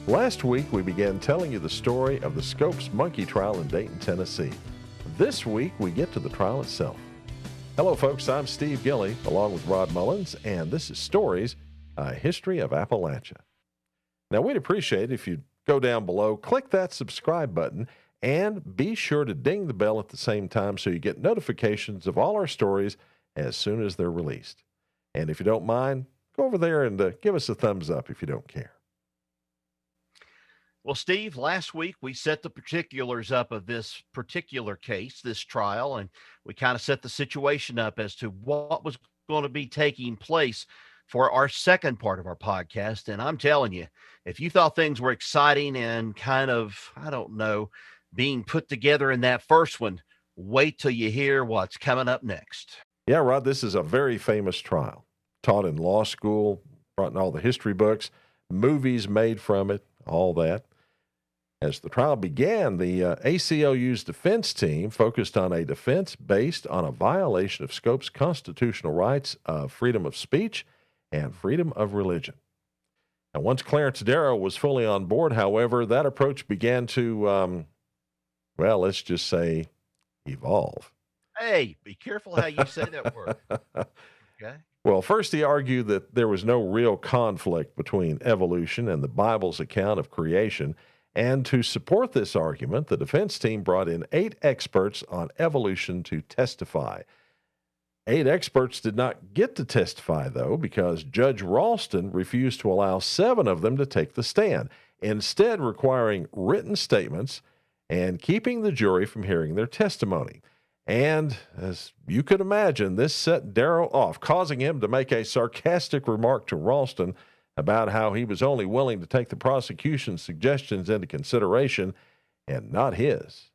Last week, we began telling you the story of the Scopes monkey trial in Dayton, Tennessee. This week, we get to the trial itself. Hello, folks. I'm Steve Gilley, along with Rod Mullins, and this is Stories, a History of Appalachia. Now, we'd appreciate it if you'd go down below, click that subscribe button, and be sure to ding the bell at the same time so you get notifications of all our stories as soon as they're released. And if you don't mind, go over there and give us a thumbs up if you don't care. Well, Steve, last week we set the particulars up of this particular case, this trial, and we kind of set the situation up as to what was going to be taking place for our second part of our podcast. And I'm telling you, if you thought things were exciting and kind of, I don't know, being put together in that first one, wait till you hear what's coming up next. Yeah, Rod, this is a very famous trial. Taught in law school, brought in all the history books, movies made from it, all that. As the trial began, the ACLU's defense team focused on a defense based on a violation of Scopes' constitutional rights of freedom of speech and freedom of religion. And once Clarence Darrow was fully on board, however, that approach began to, let's just say, evolve. Hey, be careful how you say that word. Okay. Well, first he argued that there was no real conflict between evolution and the Bible's account of creation. And to support this argument, the defense team brought in 8 experts on evolution to testify. 8 experts did not get to testify, though, because Judge Ralston refused to allow 7 of them to take the stand, instead requiring written statements and keeping the jury from hearing their testimony. And as you could imagine, this set Darrow off, causing him to make a sarcastic remark to Ralston about how he was only willing to take the prosecution's suggestions into consideration and not his.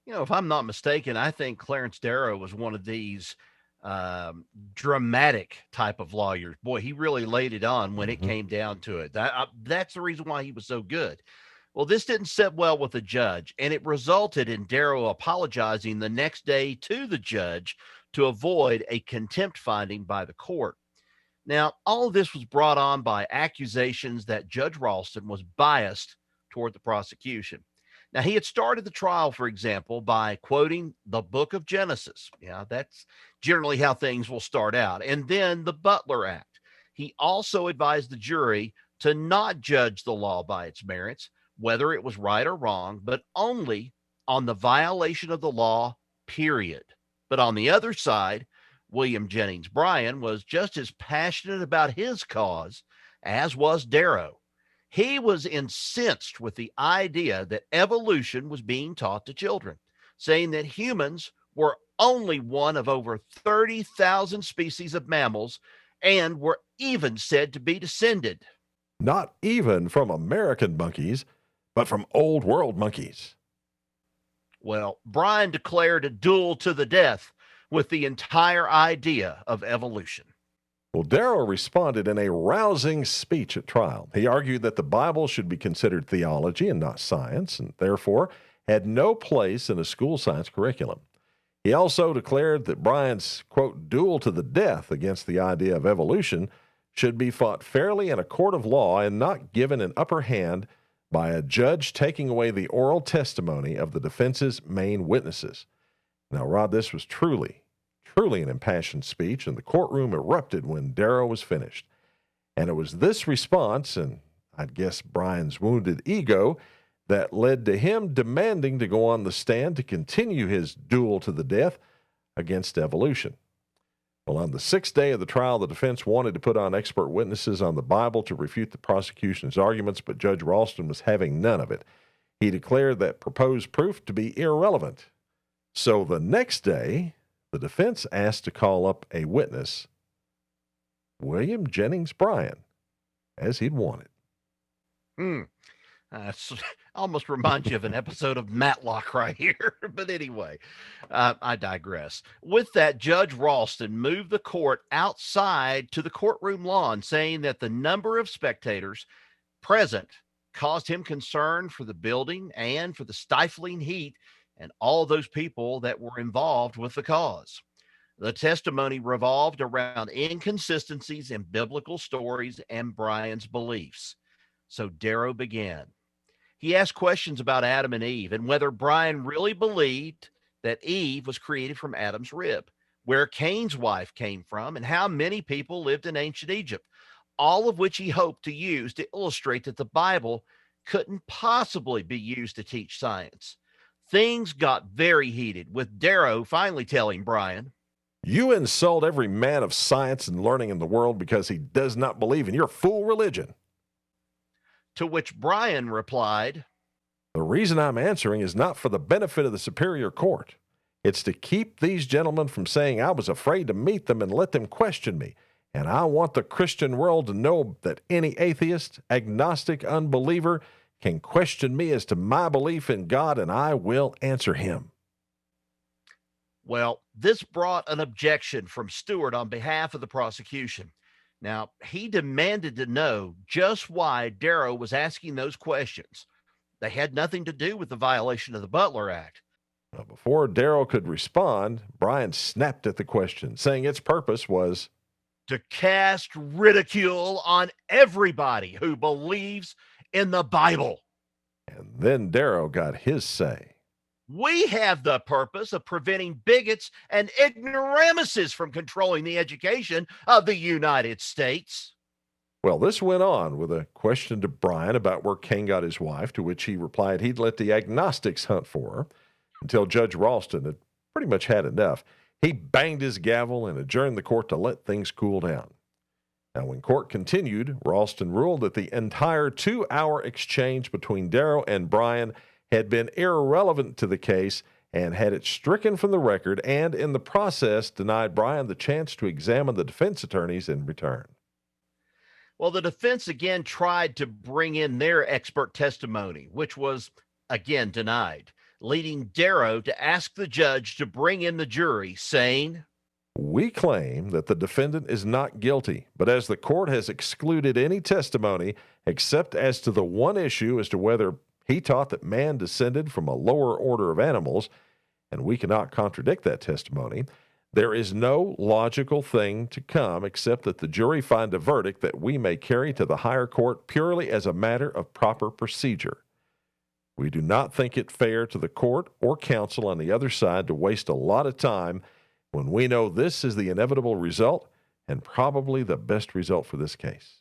You know, if I'm not mistaken, I think Clarence Darrow was one of these dramatic type of lawyers. Boy, he really laid it on when it came down to it. That's the reason why he was so good. Well, this didn't sit well with the judge, and it resulted in Darrow apologizing the next day to the judge to avoid a contempt finding by the court. Now, all of this was brought on by accusations that Judge Ralston was biased toward the prosecution. Now, he had started the trial, for example, by quoting the book of Genesis. Yeah, that's generally how things will start out. And then the Butler Act. He also advised the jury to not judge the law by its merits, whether it was right or wrong, but only on the violation of the law, period. But on the other side, William Jennings Bryan was just as passionate about his cause as was Darrow. He was incensed with the idea that evolution was being taught to children, saying that humans were only one of over 30,000 species of mammals and were even said to be descended. Not even from American monkeys, but from Old World monkeys. Well, Bryan declared a duel to the death with the entire idea of evolution. Well, Darrow responded in a rousing speech at trial. He argued that the Bible should be considered theology and not science, and therefore had no place in a school science curriculum. He also declared that Bryan's, quote, duel to the death against the idea of evolution should be fought fairly in a court of law and not given an upper hand by a judge taking away the oral testimony of the defense's main witnesses. Now, Rod, this was truly an impassioned speech, and the courtroom erupted when Darrow was finished. And it was this response, and I'd guess Bryan's wounded ego, that led to him demanding to go on the stand to continue his duel to the death against evolution. Well, on the 6th day of the trial, the defense wanted to put on expert witnesses on the Bible to refute the prosecution's arguments, but Judge Ralston was having none of it. He declared that proposed proof to be irrelevant. So the next day, the defense asked to call up a witness, William Jennings Bryan, as he'd wanted. Almost reminds you of an episode of Matlock right here. But anyway, I digress. With that, Judge Ralston moved the court outside to the courtroom lawn, saying that the number of spectators present caused him concern for the building and for the stifling heat and all those people that were involved with the cause. The testimony revolved around inconsistencies in biblical stories and Bryan's beliefs. So Darrow began. He asked questions about Adam and Eve and whether Brian really believed that Eve was created from Adam's rib, where Cain's wife came from, and how many people lived in ancient Egypt, all of which he hoped to use to illustrate that the Bible couldn't possibly be used to teach science. Things got very heated, with Darrow finally telling Brian, You insult every man of science and learning in the world because he does not believe in your fool religion. to which Brian replied, The reason I'm answering is not for the benefit of the superior court. It's to keep these gentlemen from saying I was afraid to meet them and let them question me. And I want the Christian world to know that any atheist, agnostic, unbeliever can question me as to my belief in God, and I will answer him. Well, this brought an objection from Stewart on behalf of the prosecution. Now, he demanded to know just why Darrow was asking those questions. They had nothing to do with the violation of the Butler Act. Well, before Darrow could respond, Brian snapped at the question, saying its purpose was to cast ridicule on everybody who believes in the Bible. And then Darrow got his say. We have the purpose of preventing bigots and ignoramuses from controlling the education of the United States. Well, this went on with a question to Brian about where Cain got his wife, to which he replied he'd let the agnostics hunt for her until Judge Ralston had pretty much had enough. He banged his gavel and adjourned the court to let things cool down. Now, when court continued, Ralston ruled that the entire 2-hour exchange between Darrow and Brian had been irrelevant to the case and had it stricken from the record, and in the process denied Brian the chance to examine the defense attorneys in return. Well, the defense again tried to bring in their expert testimony, which was again denied, leading Darrow to ask the judge to bring in the jury, saying, We claim that the defendant is not guilty, but as the court has excluded any testimony except as to the one issue as to whether he taught that man descended from a lower order of animals, and we cannot contradict that testimony, there is no logical thing to come except that the jury find a verdict that we may carry to the higher court purely as a matter of proper procedure. We do not think it fair to the court or counsel on the other side to waste a lot of time when we know this is the inevitable result and probably the best result for this case.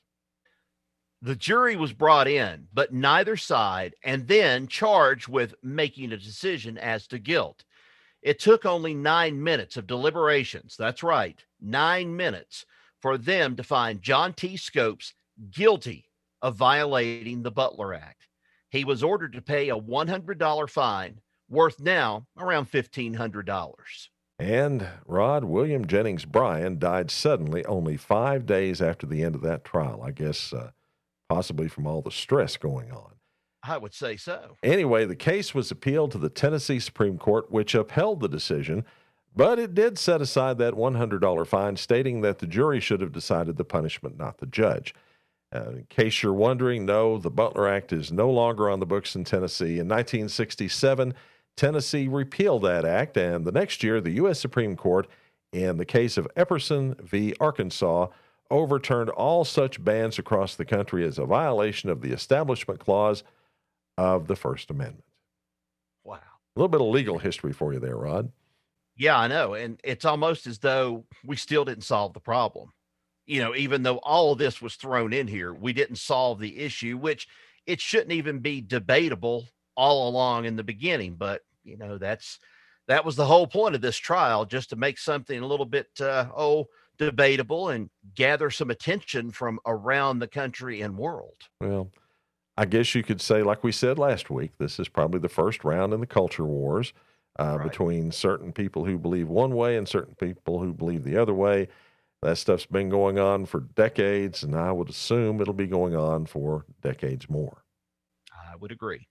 The jury was brought in, but neither side, and then charged with making a decision as to guilt. It took only 9 minutes of deliberations. That's right, 9 minutes for them to find John T. Scopes guilty of violating the Butler Act. He was ordered to pay a $100 fine, worth now around $1,500. And Rod, William Jennings Bryan died suddenly only 5 days after the end of that trial. I guess possibly from all the stress going on. I would say so. Anyway, the case was appealed to the Tennessee Supreme Court, which upheld the decision, but it did set aside that $100 fine, stating that the jury should have decided the punishment, not the judge. In case you're wondering, no, the Butler Act is no longer on the books in Tennessee. In 1967, Tennessee repealed that act, and the next year, the U.S. Supreme Court, in the case of Epperson v. Arkansas, overturned all such bans across the country as a violation of the Establishment Clause of the First Amendment. Wow. A little bit of legal history for you there, Rod. Yeah, I know. And it's almost as though we still didn't solve the problem. You know, even though all of this was thrown in here, we didn't solve the issue, which it shouldn't even be debatable all along in the beginning. But, you know, that was the whole point of this trial, just to make something a little bit, debatable and gather some attention from around the country and world. Well, I guess you could say, like we said last week, this is probably the first round in the culture wars Right. between certain people who believe one way and certain people who believe the other way. That stuff's been going on for decades, and I would assume it'll be going on for decades more. I would agree.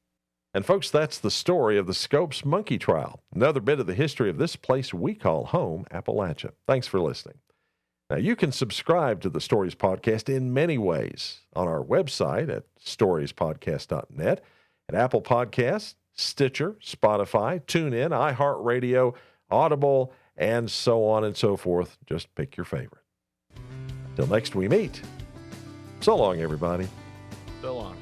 And folks, that's the story of the Scopes monkey trial. Another bit of the history of this place we call home, Appalachia. Thanks for listening. Now, you can subscribe to the Stories Podcast in many ways on our website at storiespodcast.net, at Apple Podcasts, Stitcher, Spotify, TuneIn, iHeartRadio, Audible, and so on and so forth. Just pick your favorite. Till next we meet. So long, everybody. So long.